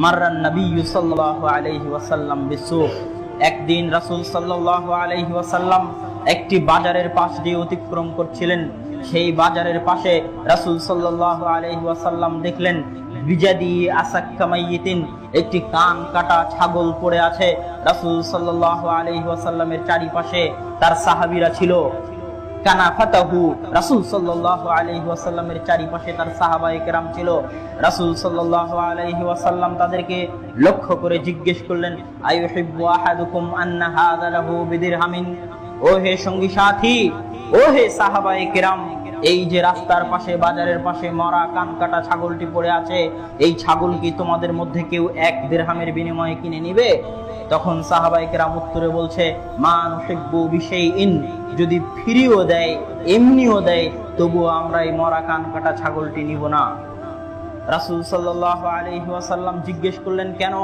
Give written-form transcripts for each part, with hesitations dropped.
মাররান নবী সাল্লাল্লাহু আলাইহি ওয়াসাল্লাম বিসুক। একদিন রাসূল সাল্লাল্লাহু আলাইহি ওয়াসাল্লাম একটি বাজারের পাশ দিয়ে অতিক্রম করছিলেন। সেই বাজারের পাশে রাসূল সাল্লাল্লাহু আলাইহি ওয়াসাল্লাম দেখলেন বিজাদি আসাক্কা মাইয়িতিন, একটি কান কাটা ছাগল পড়ে আছে। রাসূল সাল্লাল্লাহু আলাইহি ওয়াসাল্লামের চারিপাশে তার সাহাবীরা ছিল। কানাফাতাহু, রাসূল সাল্লাল্লাহু আলাইহি ওয়াসাল্লামের চারিপাশে তার সাহাবায়ে কেরাম ছিল। রাসূল সাল্লাল্লাহু আলাইহি ওয়াসাল্লাম তাদেরকে লক্ষ্য করে জিজ্ঞেস করলেন, আইয়ুহিব্বু আহাদুকুম আন্না হাযা লাহু বিদিরহামিন। ও হে সঙ্গী সাথী, ও হে সাহাবায়ে কেরাম, এই যে রাস্তার পাশে বাজারের পাশে মরা কান কাটা ছাগলটি পড়ে আছে, এই ছাগল কি তোমাদের মধ্যে কেউ 1 দিরহামের বিনিময়ে কিনে নিবে? তখন সাহাবায়ে কেরাম উত্তরে বলছে, মা নুহিব্বু বিশাইইন, যদি ফ্রিও দেয় এমনিও দেয় তবুও আমরা এই মরা কান কাটা ছাগলটি নিব না। রাসূল সাল্লাল্লাহু আলাইহি ওয়াসাল্লাম জিজ্ঞেস করলেন, কেন?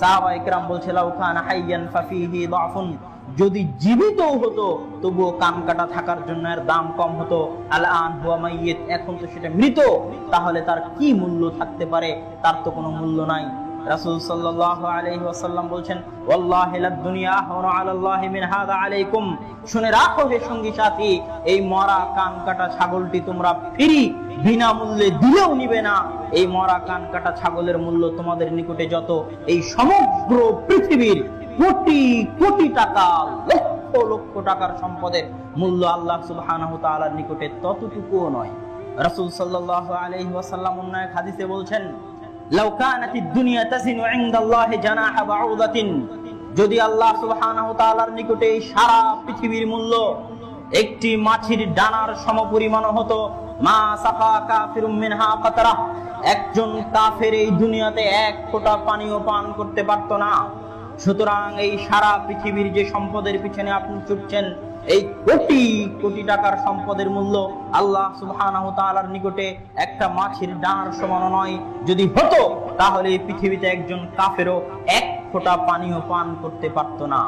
সাহাবায়ে কেরাম বলছে, লাউ কানা হাইয়ান ফাফিহি দাফুন, যদি জীবিত হতো তবুও কান কাটা থাকার জন্য এর দাম কম হতো। আল-আন হুয়া মাইয়িত, এখন তো সেটা মৃত, তাহলে তার কি মূল্য থাকতে পারে? তার তো কোনো মূল্য নাই। রাসূল সাল্লাল্লাহু আলাইহি ওয়াসাল্লাম বলছেন, ওয়াল্লাহি লাদ দুনিয়া আহওয়ানু আলাল্লাহি মিন হাযা আলাইকুম, শুনে রাখো হে সঙ্গী সাথী, এই মরা কান কাটা ছাগলটি তোমরা ফ্রি বিনামূল্যে দিলেও নিবে না। এই মরা কান কাটা ছাগলের মূল্য তোমাদের নিকটে যত এই সমগ্র পৃথিবীর কোটি কোটি টাকা, লক্ষ লক্ষ টাকার সম্পদের মূল্য আল্লাহ সুবহানাহু ওয়া তাআলার নিকটে ততটুকুও নয়। রাসূল সাল্লাল্লাহু আলাইহি ওয়াসাল্লাম অন্য এক হাদিসে বলছেন, লাউ কানাতিদ দুনিয়া তাজিনু ইনদাল্লাহি জানাহা বাউদাতিন, যদি আল্লাহ সুবহানাহু ওয়া তাআলার নিকটে এই সারা পৃথিবীর মূল্য একটি মাছির ডানার সমপরিমাণ হতো, মা সাফা কাফিরুম মিনহা কাতরা, একজন কাফের এই দুনিয়াতে 1 ফোঁটা পানিও পান করতে পারত না। সুতরাং এই সারা পৃথিবীর যে সম্পদের পিছনে আপনি ছুটছেন, এই কোটি কোটি টাকার সম্পদের মূল্য আল্লাহ সুবহানাহু ওয়া তাআলার নিকটে একটা মাছির ডানার সমান নয়। যদি হতো তাহলে এই পৃথিবীতে একজন কাফেরও 1 ফোঁটা পানিও পান করতে পারত না।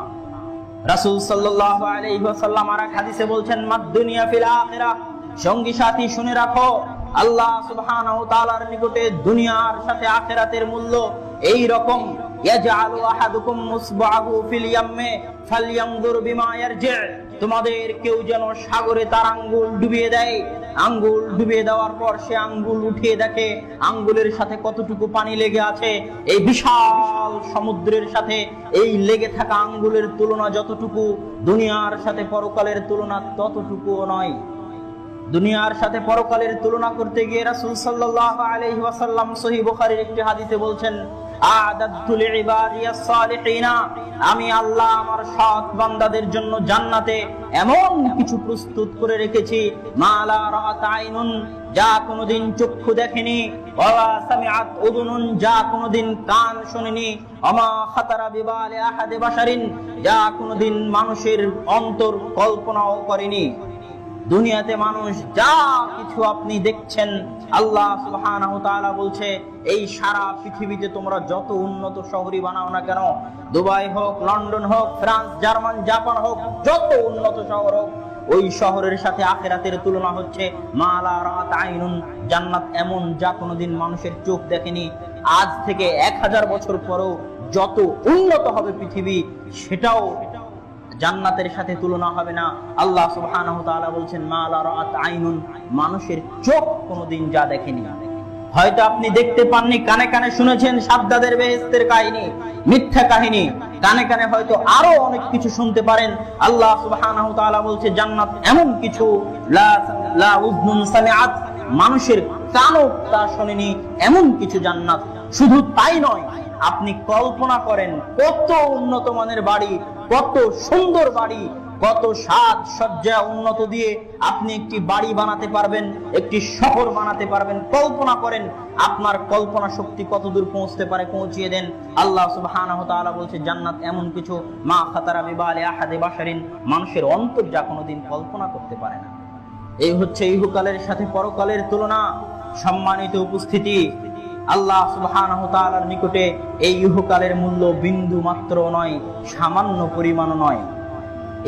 রাসূল সাল্লাল্লাহু আলাইহি ওয়াসাল্লাম আর এক হাদিসে বলছেন, মাদ দুনিয়া ফিল আখিরাহ, সঙ্গী সাথী শুনে রাখো, আল্লাহ সুবহানাহু ওয়া তাআলার নিকটে দুনিয়ার সাথে আখিরাতের মূল্য এই রকম। ইয়াজআলু আহাদুকুম মুসবাহু ফিল ইয়াম্মি ফালয়ানজুর বিমা ইয়ারজি, তোমাদের কেউ যেন সাগরে তার আঙ্গুল ডুবিয়ে দেয়, আঙ্গুল ডুবিয়ে দেওয়ার পর সে আঙ্গুল উঠিয়ে দেখে আঙ্গুলের সাথে কতটুকু পানি লেগে আছে। এই বিশাল সমুদ্রের সাথে এই লেগে থাকা আঙ্গুলের তুলনা যতটুকু, দুনিয়ার সাথে পরকালের তুলনা ততটুকুও নয়। দুনিয়ার সাথে পরকালের তুলনা করতে গিয়ে রাসূল সাল্লাল্লাহু আলাইহি ওয়াসাল্লাম সহিহ বুখারীর একটি হাদিসে বলছেন, আ'দাদতু লিইবাদিয়াস সালিহিনা, আমি আল্লাহ আমার সৎ বান্দাদের জন্য জান্নাতে এমন কিছু প্রস্তুত করে রেখেছি, মা লা রাআত আইনুন, যা কোনোদিন চক্ষু দেখেনি, ওয়া সামিআত উযুনুন, যা কোনোদিন কান শুনেনি, আমা খাতারা বিবালি আহাদে বাশারিন, যা কোনোদিন মানুষের অন্তর কল্পনাও করেনি। দুনিয়াতে মানুষ যা কিছু আপনি দেখছেন, আল্লাহ সুবহানাহু ওয়া তাআলা বলছে, এই সারা পৃথিবীতে তোমরা যত উন্নত শহরই বানাও না কেন, দুবাই হোক, লন্ডন হোক, ফ্রান্স, জার্মান, জাপান হোক, যত উন্নত শহর হোক, ওই শহরের সাথে আখিরাতের তুলনা হচ্ছে মা লা রাআত আইনুন, জান্নাত এমন যা কোনোদিন মানুষের চোখ দেখেনি। আজ থেকে 1000 বছর পরেও যত উন্নত হবে পৃথিবী, সেটাও জান্নাতের সাথে তুলনা হবে না। আল্লাহ সুবহানাহু ওয়া তাআলা বলছেন, মা লা রাআত আইনুন, মানুষের চোখ কোনোদিন যা দেখেনি। হয়তো আপনি দেখতে পাননি, কানে কানে শুনেছেন সাদ্দাদের বেহেশতের কাহিনী, মিথ্যা কাহিনী, কানে কানে হয়তো আরো অনেক কিছু শুনতে পারেন। আল্লাহ সুবহানাহু ওয়া তাআলা বলছে, জান্নাত এমন কিছু লা উযনুন সামিআত, মানুষের কানও তা শোনেনি, এমন কিছু জান্নাত। শুধু তাই নয়, আপনি কল্পনা করেন কত উন্নত মানের বাড়ি, কত সুন্দর বাড়ি, কত সাজ সজ্জা উন্নত দিয়ে আপনি একটি বাড়ি বানাতে পারবেন, একটি শহর বানাতে পারবেন। কল্পনা করেন আপনার কল্পনা শক্তি কত দূর পৌঁছতে পারে, পৌঁছিয়ে দেন। আল্লাহ সুবহানাহু ওয়া তাআলা বলছে, জান্নাত এমন কিছু মা খাতারা বিবালি আহাদে বাশারিন, মানুষের অন্তর যা কোনোদিন কল্পনা করতে পারে না। এই হচ্ছে ইহকালের সাথে পরকালের তুলনা। সম্মানিত উপস্থিতি, আল্লাহ সুবহানাহু ওয়া তাআলার নিকটে এই ইহকালের মূল্য বিন্দু মাত্র নয়, সামান্য পরিমাণ নয়।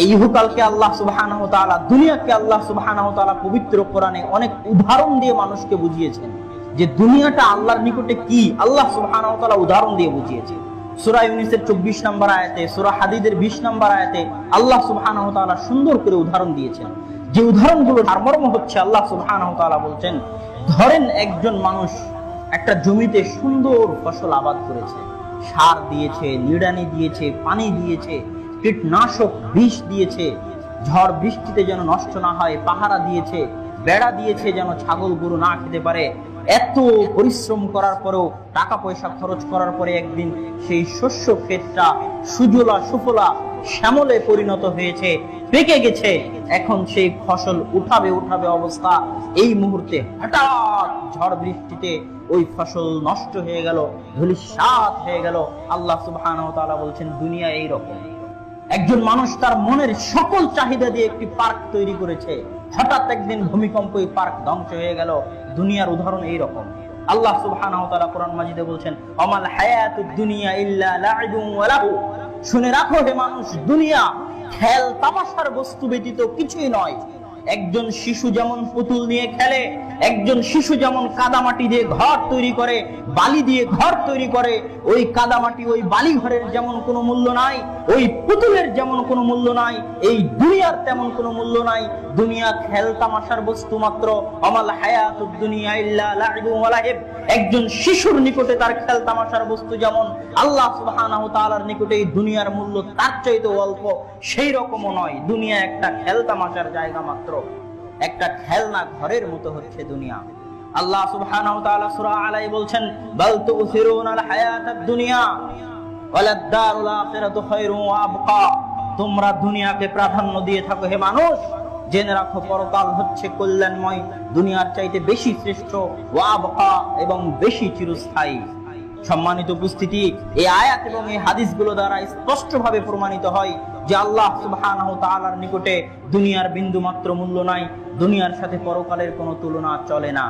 এই ইহকালকে আল্লাহ সুবহানাহু ওয়া তাআলা, দুনিয়াকে আল্লাহ সুবহানাহু ওয়া তাআলা পবিত্র কোরআনে অনেক উদাহরণ দিয়ে মানুষকে বুঝিয়েছেন। যে দুনিয়াটা আল্লাহর নিকটে কি, আল্লাহ সুবহানাহু ওয়া তাআলা উদাহরণ দিয়ে বুঝিয়েছে। সূরা ইউনূসের 24 নম্বর আয়াতে, সূরা হাদীদের 20 নম্বর আয়াতে আল্লাহ সুবহানাহু ওয়া তাআলা সুন্দর করে উদাহরণ দিয়েছেন। যে উদাহরণগুলোর সারমর্ম হচ্ছে, আল্লাহ সুবহানাহু ওয়া তাআলা বলছেন, ধরেন একজন মানুষ একটা জমিতে সুন্দর ফসল আবাদ করেছে, সার দিয়েছে, নিড়ানি দিয়েছে, পানি দিয়েছে, কীটনাশক বিষ দিয়েছে, ঝড় বৃষ্টিতে যেন নষ্ট না হয় পাহারা দিয়েছে, বেড়া দিয়েছে যেন ছাগল গরু না খেতে পারে। এত পরিশ্রম করার পরেও, টাকা পয়সা খরচ করার পরে একদিন সেই শস্য ক্ষেতটা সুজলা সুফলা শ্যামলে পরিণত হয়েছে, পেকে গেছে। এখন সেই ফসল উঠাবে অবস্থা, এই মুহূর্তে হঠাৎ ঝড় বৃষ্টিতে ওই ফসল নষ্ট হয়ে গেল, ধূলিসাৎ হয়ে গেল। আল্লাহ সুবহানাহু ওয়া তাআলা বলছেন, দুনিয়া এইরকম। একজন মানুষ তার মনের সকল চাহিদা দিয়ে একটি পার্ক তৈরি করেছে, হঠাৎ একদিন ভূমিকম্প ওই পার্ক ধ্বংস হয়ে গেল। দুনিয়ার উদাহরণ এইরকম। আল্লাহ সুবহানাহু ওয়া তাআলা কোরআন মাজিদে বলছেন, আমাল হায়াতুদ দুনিয়া ইল্লা লাইবুন ওয়া লাহু। শুনে রাখো হে মানুষ, দুনিয়া খেল তামাশার বস্তু ব্যতীত কিছুই নয়। একজন শিশু যেমন পুতুল নিয়ে খেলে, একজন শিশু যেমন কাদামাটি দিয়ে ঘর তৈরি করে, বালি দিয়ে ঘর তৈরি করে, ওই কাদামাটি ওই বালি ঘরের যেমন কোনো মূল্য নাই, ওই পুতুলের যেমন কোনো মূল্য নাই, এই দুনিয়ার তেমন কোনো মূল্য নাই। দুনিয়া খেল তামাশার বস্তু মাত্র। আমাল হায়াতুদ দুনিয়া ইল্লা লাইবুন ওয়া লাহিব। একজন শিশুর নিকটে তার খেল তামাশার বস্তু যেমন, আল্লাহ সুবহানাহু ওয়া তাআলার নিকটে এই দুনিয়ার মূল্য তার চাইতে অল্প। সেই রকমও নয়, দুনিয়া একটা খেল তামাশার জায়গা মাত্র, একটা খেলনা ঘরের মতো হচ্ছে দুনিয়া। আল্লাহ সুবহানাহু ওয়া তাআলা সূরা আলাই বলছেন, বাল তুসিরুনাল হায়াতাদ দুনিয়া ওয়ালাদ দারুল আখিরাতু খায়রুন ওয়া আবকা। তোমরা দুনিয়াকে প্রাধান্য দিয়ে থাকো হে মানুষ, জেনে রাখো পরকাল হচ্ছে কল্যাণময়, দুনিয়ার চাইতে বেশি শ্রেষ্ঠ, ওয়া আবকা এবং বেশি চিরস্থায়ী। সম্মানিত উপস্থিতি, এই আয়াত এবং এই হাদিসগুলো দ্বারা স্পষ্টভাবে প্রমাণিত হয় যে আল্লাহ সুবহানাহু ওয়া তাআলার নিকটে দুনিয়ার বিন্দু মাত্র মূল্য নাই, দুনিয়ার সাথে পরকালের কোনো তুলনা চলে না।